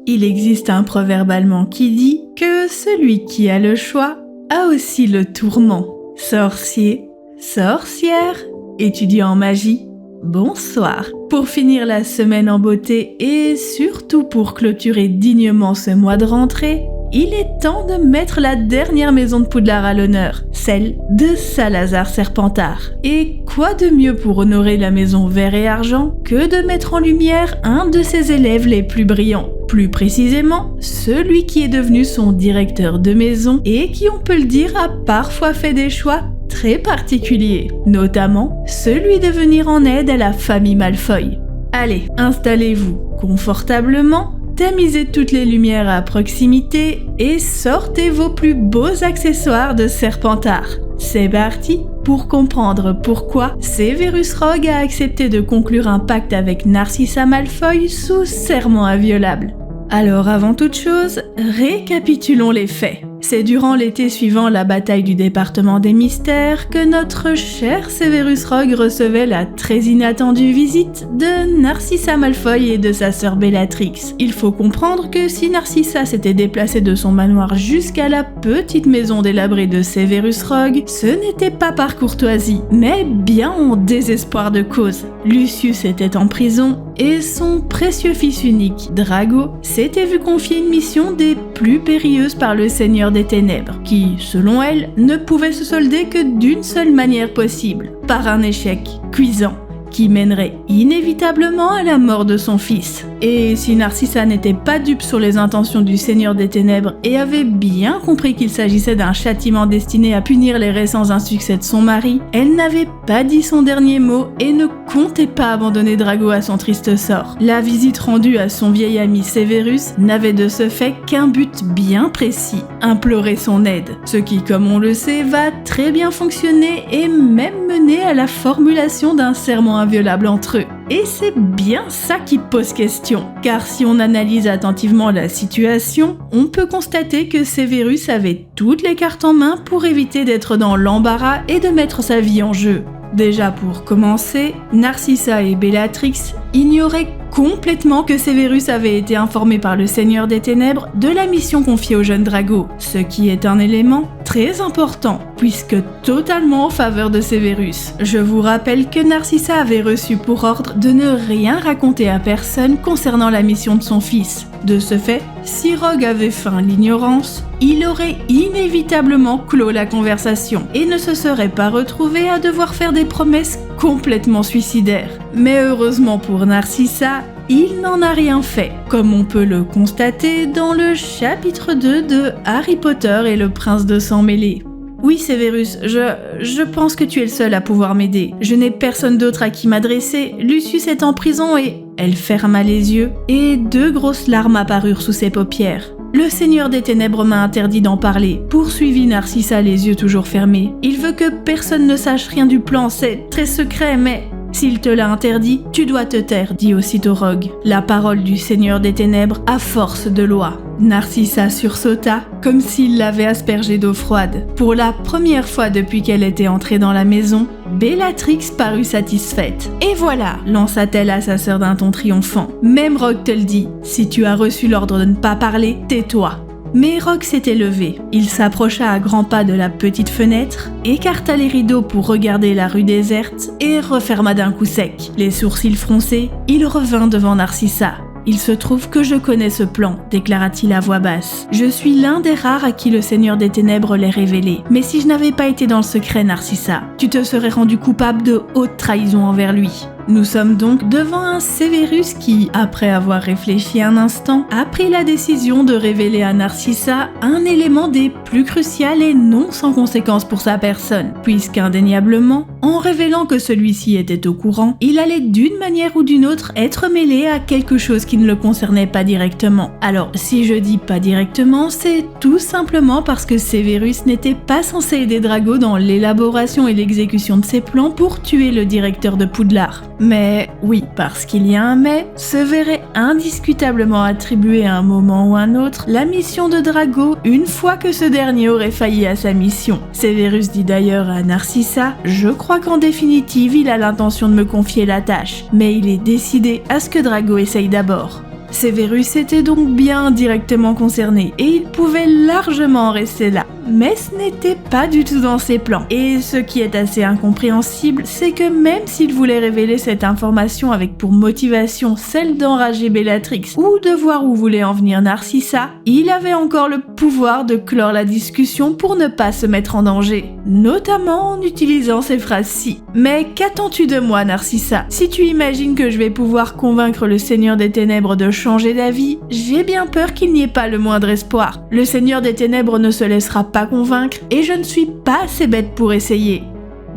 Il existe un proverbe allemand qui dit que celui qui a le choix a aussi le tourment. Sorcier, sorcière, étudiant en magie, bonsoir. Pour finir la semaine en beauté et surtout pour clôturer dignement ce mois de rentrée, il est temps de mettre la dernière maison de Poudlard à l'honneur, celle de Salazar Serpentard. Et quoi de mieux pour honorer la maison vert et argent que de mettre en lumière un de ses élèves les plus brillants, plus précisément celui qui est devenu son directeur de maison et qui, on peut le dire, a parfois fait des choix très particulier, notamment celui de venir en aide à la famille Malfoy. Allez, installez-vous confortablement, tamisez toutes les lumières à proximité et sortez vos plus beaux accessoires de Serpentard. C'est parti pour comprendre pourquoi Severus Rogue a accepté de conclure un pacte avec Narcissa Malfoy sous serment inviolable. Alors avant toute chose, récapitulons les faits. C'est durant l'été suivant la bataille du département des mystères que notre cher Severus Rogue recevait la très inattendue visite de Narcissa Malfoy et de sa sœur Bellatrix. Il faut comprendre que si Narcissa s'était déplacée de son manoir jusqu'à la petite maison délabrée de Severus Rogue, ce n'était pas par courtoisie, mais bien en désespoir de cause. Lucius était en prison et son précieux fils unique, Drago, s'était vu confier une mission des plus périlleuses par le Seigneur des Ténèbres, qui, selon elle, ne pouvait se solder que d'une seule manière possible, par un échec cuisant, qui mènerait inévitablement à la mort de son fils. Et si Narcissa n'était pas dupe sur les intentions du Seigneur des Ténèbres et avait bien compris qu'il s'agissait d'un châtiment destiné à punir les récents insuccès de son mari, elle n'avait pas dit son dernier mot et ne comptait pas abandonner Drago à son triste sort. La visite rendue à son vieil ami Severus n'avait de ce fait qu'un but bien précis, implorer son aide, ce qui, comme on le sait, va très bien fonctionner et même mener à la formulation d'un serment inviolable entre eux. Et c'est bien ça qui pose question, car si on analyse attentivement la situation, on peut constater que Severus avait toutes les cartes en main pour éviter d'être dans l'embarras et de mettre sa vie en jeu. Déjà pour commencer, Narcissa et Bellatrix ignoraient complètement que Severus avait été informé par le Seigneur des Ténèbres de la mission confiée au jeune Drago, ce qui est un élément très important, puisque totalement en faveur de Severus. Je vous rappelle que Narcissa avait reçu pour ordre de ne rien raconter à personne concernant la mission de son fils. De ce fait, si Rogue avait feint l'ignorance, il aurait inévitablement clos la conversation et ne se serait pas retrouvé à devoir faire des promesses complètement suicidaires. Mais heureusement pour Narcissa, il n'en a rien fait, comme on peut le constater dans le chapitre 2 de Harry Potter et le prince de sang mêlé. Oui Severus, je pense que tu es le seul à pouvoir m'aider. Je n'ai personne d'autre à qui m'adresser. Lucius est en prison et... Elle ferma les yeux et 2 grosses larmes apparurent sous ses paupières. Le Seigneur des Ténèbres m'a interdit d'en parler, poursuivit Narcissa les yeux toujours fermés. Il veut que personne ne sache rien du plan, c'est très secret, mais... S'il te l'a interdit, tu dois te taire, dit aussitôt Rogue. La parole du Seigneur des Ténèbres a force de loi. Narcissa sursauta, comme s'il l'avait aspergée d'eau froide. Pour la première fois depuis qu'elle était entrée dans la maison, Bellatrix parut satisfaite. « Et voilà !» lança-t-elle à sa sœur d'un ton triomphant. « Même Rogue te le dit, si tu as reçu l'ordre de ne pas parler, tais-toi !» Mais Rogue s'était levé. Il s'approcha à grands pas de la petite fenêtre, écarta les rideaux pour regarder la rue déserte et referma d'un coup sec. Les sourcils froncés, il revint devant Narcissa. « Il se trouve que je connais ce plan, déclara-t-il à voix basse. Je suis l'un des rares à qui le Seigneur des Ténèbres l'ait révélé. Mais si je n'avais pas été dans le secret, Narcissa, tu te serais rendu coupable de haute trahison envers lui. » Nous sommes donc devant un Severus qui, après avoir réfléchi un instant, a pris la décision de révéler à Narcissa un élément des plus crucial et non sans conséquence pour sa personne, puisqu'indéniablement, en révélant que celui-ci était au courant, il allait d'une manière ou d'une autre être mêlé à quelque chose qui ne le concernait pas directement. Alors, si je dis pas directement, c'est tout simplement parce que Severus n'était pas censé aider Drago dans l'élaboration et l'exécution de ses plans pour tuer le directeur de Poudlard. Mais oui, parce qu'il y a un mais, se verrait indiscutablement attribuer à un moment ou un autre la mission de Drago une fois que ce dernier aurait failli à sa mission. Severus dit d'ailleurs à Narcissa « Je crois qu'en définitive, il a l'intention de me confier la tâche, mais il est décidé à ce que Drago essaye d'abord. » Severus était donc bien directement concerné et il pouvait largement en rester là. Mais ce n'était pas du tout dans ses plans. Et ce qui est assez incompréhensible, c'est que même s'il voulait révéler cette information avec pour motivation celle d'enrager Bellatrix ou de voir où voulait en venir Narcissa, il avait encore le pouvoir de clore la discussion pour ne pas se mettre en danger. Notamment en utilisant ces phrases-ci. Mais qu'attends-tu de moi, Narcissa? Si tu imagines que je vais pouvoir convaincre le Seigneur des Ténèbres de changer d'avis, j'ai bien peur qu'il n'y ait pas le moindre espoir. Le Seigneur des Ténèbres ne se laissera pas convaincre et je ne suis pas assez bête pour essayer.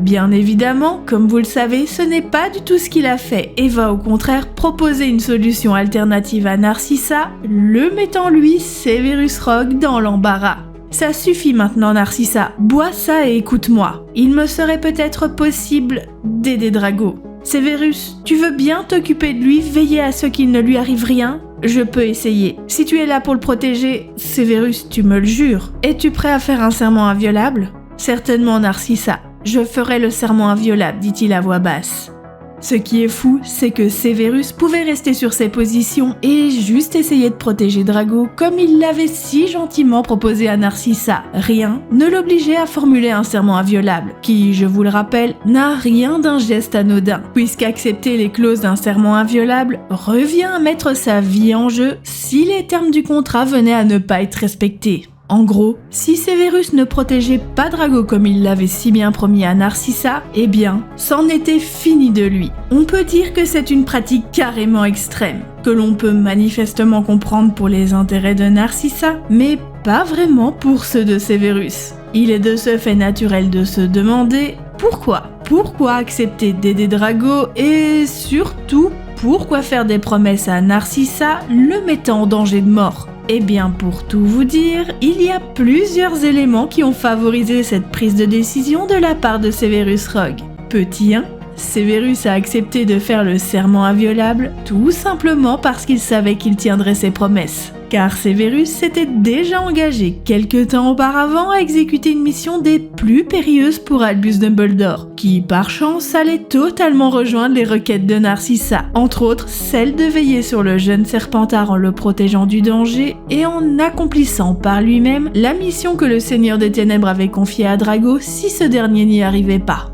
Bien évidemment, comme vous le savez, ce n'est pas du tout ce qu'il a fait et va au contraire proposer une solution alternative à Narcissa, le mettant lui, Severus Rogue, dans l'embarras. Ça suffit maintenant Narcissa, bois ça et écoute-moi. Il me serait peut-être possible d'aider Drago. Severus, tu veux bien t'occuper de lui, veiller à ce qu'il ne lui arrive rien? Je peux essayer. Si tu es là pour le protéger, Severus, tu me le jures. Es-tu prêt à faire un serment inviolable? Certainement Narcissa. Je ferai le serment inviolable, dit-il à voix basse. Ce qui est fou, c'est que Severus pouvait rester sur ses positions et juste essayer de protéger Drago comme il l'avait si gentiment proposé à Narcissa. Rien ne l'obligeait à formuler un serment inviolable, qui, je vous le rappelle, n'a rien d'un geste anodin, puisqu'accepter les clauses d'un serment inviolable revient à mettre sa vie en jeu si les termes du contrat venaient à ne pas être respectés. En gros, si Severus ne protégeait pas Drago comme il l'avait si bien promis à Narcissa, eh bien, c'en était fini de lui. On peut dire que c'est une pratique carrément extrême, que l'on peut manifestement comprendre pour les intérêts de Narcissa, mais pas vraiment pour ceux de Severus. Il est de ce fait naturel de se demander pourquoi. Pourquoi accepter d'aider Drago et surtout, pourquoi faire des promesses à Narcissa le mettant en danger de mort? Eh bien, pour tout vous dire, il y a plusieurs éléments qui ont favorisé cette prise de décision de la part de Severus Rogue. Petit 1, Severus a accepté de faire le serment inviolable tout simplement parce qu'il savait qu'il tiendrait ses promesses. Car Severus s'était déjà engagé quelque temps auparavant à exécuter une mission des plus périlleuses pour Albus Dumbledore, qui par chance allait totalement rejoindre les requêtes de Narcissa, entre autres celle de veiller sur le jeune Serpentard en le protégeant du danger et en accomplissant par lui-même la mission que le Seigneur des Ténèbres avait confiée à Drago si ce dernier n'y arrivait pas.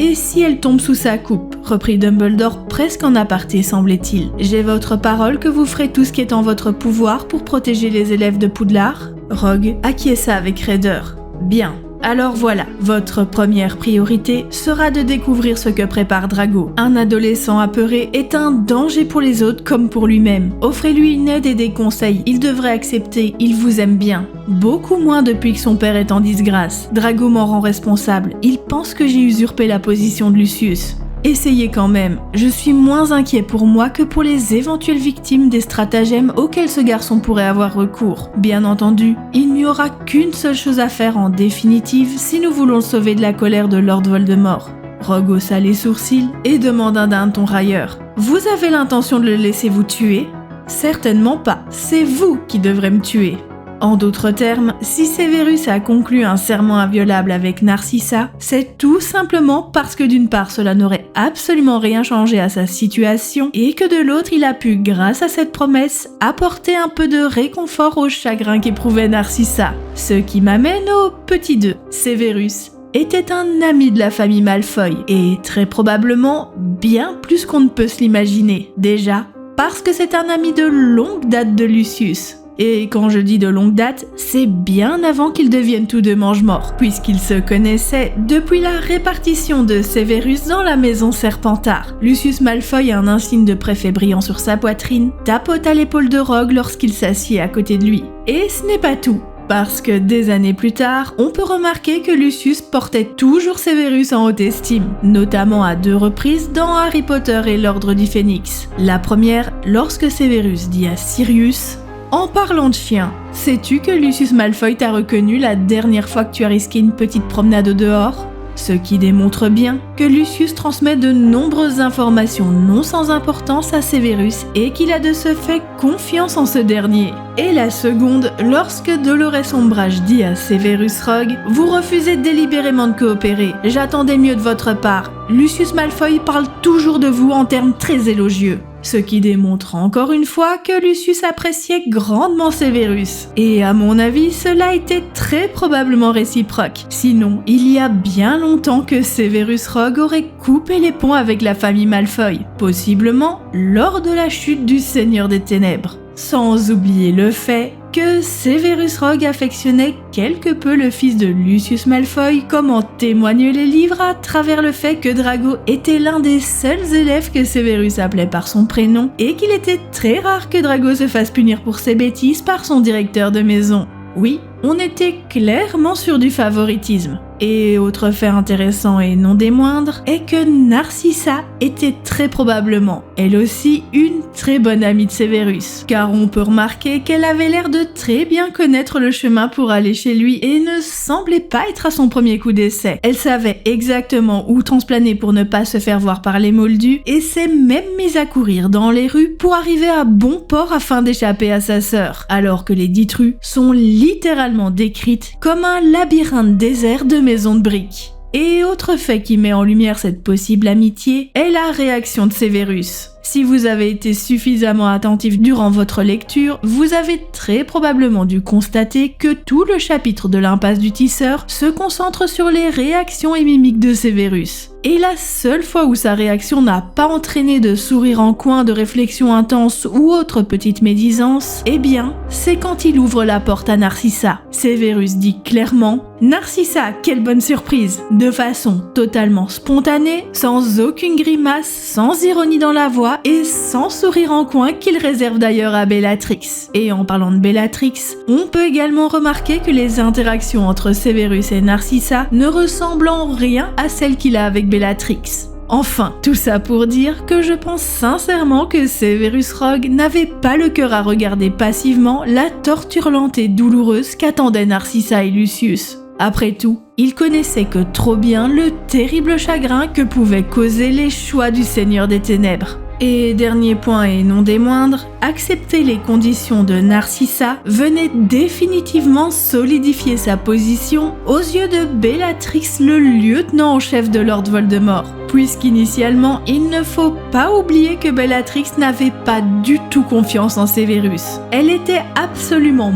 Et si elle tombe sous sa coupe, reprit Dumbledore presque en aparté semblait-il. J'ai votre parole que vous ferez tout ce qui est en votre pouvoir pour protéger les élèves de Poudlard? Rogue acquiesça avec raideur. Bien. Alors voilà, votre première priorité sera de découvrir ce que prépare Drago. Un adolescent apeuré est un danger pour les autres comme pour lui-même. Offrez-lui une aide et des conseils, il devrait accepter, il vous aime bien. Beaucoup moins depuis que son père est en disgrâce. Drago m'en rend responsable, il pense que j'ai usurpé la position de Lucius. Essayez quand même, je suis moins inquiet pour moi que pour les éventuelles victimes des stratagèmes auxquels ce garçon pourrait avoir recours. Bien entendu, il n'y aura qu'une seule chose à faire en définitive si nous voulons le sauver de la colère de Lord Voldemort. Rogue haussa les sourcils et demanda d'un ton railleur. Vous avez l'intention de le laisser vous tuer? Certainement pas, c'est vous qui devrez me tuer. En d'autres termes, si Severus a conclu un serment inviolable avec Narcissa, c'est tout simplement parce que d'une part cela n'aurait absolument rien changé à sa situation et que de l'autre il a pu, grâce à cette promesse, apporter un peu de réconfort au chagrin qu'éprouvait Narcissa. Ce qui m'amène au petit 2. Severus était un ami de la famille Malfoy et très probablement bien plus qu'on ne peut se l'imaginer. Déjà, parce que c'est un ami de longue date de Lucius. Et quand je dis de longue date, c'est bien avant qu'ils deviennent tous deux mange-morts, puisqu'ils se connaissaient depuis la répartition de Severus dans la maison Serpentard. Lucius Malfoy a un insigne de préfet brillant sur sa poitrine, tapote à l'épaule de Rogue lorsqu'il s'assied à côté de lui. Et ce n'est pas tout. Parce que des années plus tard, on peut remarquer que Lucius portait toujours Severus en haute estime, notamment à 2 reprises dans Harry Potter et l'Ordre du Phénix. La première, lorsque Severus dit à Sirius: en parlant de chien, sais-tu que Lucius Malfoy t'a reconnu la dernière fois que tu as risqué une petite promenade au dehors? Ce qui démontre bien que Lucius transmet de nombreuses informations non sans importance à Severus et qu'il a de ce fait confiance en ce dernier. Et la seconde, lorsque Dolores Ombrage dit à Severus Rogue: vous refusez délibérément de coopérer, j'attendais mieux de votre part. Lucius Malfoy parle toujours de vous en termes très élogieux. Ce qui démontre encore une fois que Lucius appréciait grandement Severus. Et à mon avis, cela était très probablement réciproque. Sinon, il y a bien longtemps que Severus Rogue aurait coupé les ponts avec la famille Malfoy, possiblement lors de la chute du Seigneur des Ténèbres. Sans oublier le fait que Severus Rogue affectionnait quelque peu le fils de Lucius Malfoy, comme en témoignent les livres à travers le fait que Drago était l'un des seuls élèves que Severus appelait par son prénom et qu'il était très rare que Drago se fasse punir pour ses bêtises par son directeur de maison. Oui, on était clairement sur du favoritisme. Et autre fait intéressant et non des moindres est que Narcissa était très probablement, elle aussi, une très bonne amie de Severus. Car on peut remarquer qu'elle avait l'air de très bien connaître le chemin pour aller chez lui et ne semblait pas être à son premier coup d'essai. Elle savait exactement où transplaner pour ne pas se faire voir par les moldus et s'est même mise à courir dans les rues pour arriver à bon port afin d'échapper à sa sœur. Alors que les dites rues sont littéralement décrites comme un labyrinthe désert de maison de briques. Et autre fait qui met en lumière cette possible amitié est la réaction de Severus. Si vous avez été suffisamment attentif durant votre lecture, vous avez très probablement dû constater que tout le chapitre de l'impasse du tisseur se concentre sur les réactions et mimiques de Severus. Et la seule fois où sa réaction n'a pas entraîné de sourire en coin, de réflexion intense ou autre petite médisance, eh bien, c'est quand il ouvre la porte à Narcissa. Severus dit clairement « Narcissa, quelle bonne surprise !» de façon totalement spontanée, sans aucune grimace, sans ironie dans la voix et sans sourire en coin qu'il réserve d'ailleurs à Bellatrix. Et en parlant de Bellatrix, on peut également remarquer que les interactions entre Severus et Narcissa ne ressemblent en rien à celles qu'il a avec Bellatrix. Enfin, tout ça pour dire que je pense sincèrement que Severus Rogue n'avait pas le cœur à regarder passivement la torture lente et douloureuse qu'attendaient Narcissa et Lucius. Après tout, il connaissait que trop bien le terrible chagrin que pouvaient causer les choix du Seigneur des Ténèbres. Et dernier point et non des moindres, accepter les conditions de Narcissa venait définitivement solidifier sa position aux yeux de Bellatrix, le lieutenant en chef de Lord Voldemort. Puisqu'initialement, il ne faut pas oublier que Bellatrix n'avait pas du tout confiance en Severus. Elle était absolument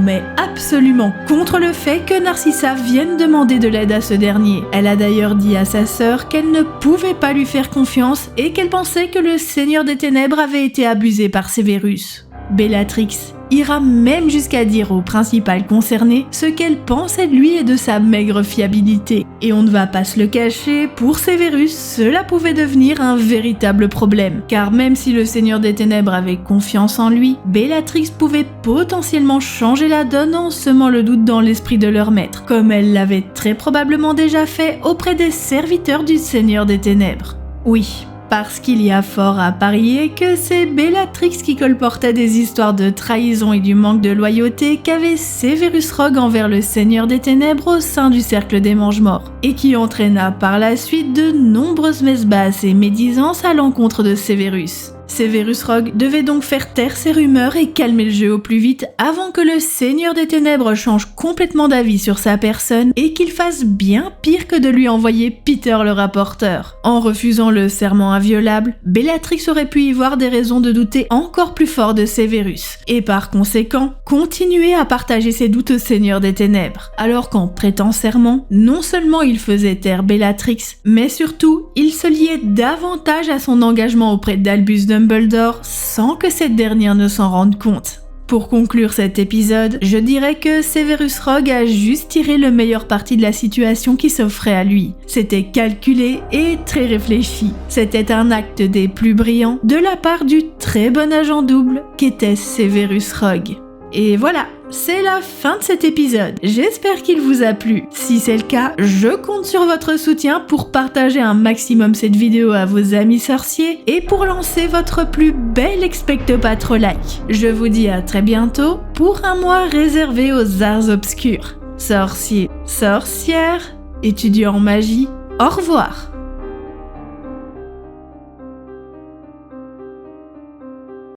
contre le fait que Narcissa vienne demander de l'aide à ce dernier. Elle a d'ailleurs dit à sa sœur qu'elle ne pouvait pas lui faire confiance et qu'elle pensait que le Seigneur des Ténèbres avait été abusé par Severus. Bellatrix ira même jusqu'à dire au principal concerné ce qu'elle pensait de lui et de sa maigre fiabilité. Et on ne va pas se le cacher, pour Severus, cela pouvait devenir un véritable problème. Car même si le Seigneur des Ténèbres avait confiance en lui, Bellatrix pouvait potentiellement changer la donne en semant le doute dans l'esprit de leur maître, comme elle l'avait très probablement déjà fait auprès des serviteurs du Seigneur des Ténèbres. Oui, parce qu'il y a fort à parier que c'est Bellatrix qui colportait des histoires de trahison et du manque de loyauté qu'avait Severus Rogue envers le Seigneur des Ténèbres au sein du Cercle des Mange-Morts, et qui entraîna par la suite de nombreuses messes basses et médisances à l'encontre de Severus. Severus Rogue devait donc faire taire ces rumeurs et calmer le jeu au plus vite avant que le Seigneur des Ténèbres change complètement d'avis sur sa personne et qu'il fasse bien pire que de lui envoyer Peter le rapporteur. En refusant le serment inviolable, Bellatrix aurait pu y voir des raisons de douter encore plus fort de Severus, et par conséquent, continuer à partager ses doutes au Seigneur des Ténèbres. Alors qu'en prêtant serment, non seulement il faisait taire Bellatrix, mais surtout, il se liait davantage à son engagement auprès d'Albus Dumbledore sans que cette dernière ne s'en rende compte. Pour conclure cet épisode, je dirais que Severus Rogue a juste tiré le meilleur parti de la situation qui s'offrait à lui. C'était calculé et très réfléchi. C'était un acte des plus brillants de la part du très bon agent double qu'était Severus Rogue. Et voilà, c'est la fin de cet épisode. J'espère qu'il vous a plu. Si c'est le cas, je compte sur votre soutien pour partager un maximum cette vidéo à vos amis sorciers et pour lancer votre plus bel Expecto Patro-like. Je vous dis à très bientôt pour un mois réservé aux arts obscurs. Sorciers, sorcières, étudiants en magie, au revoir.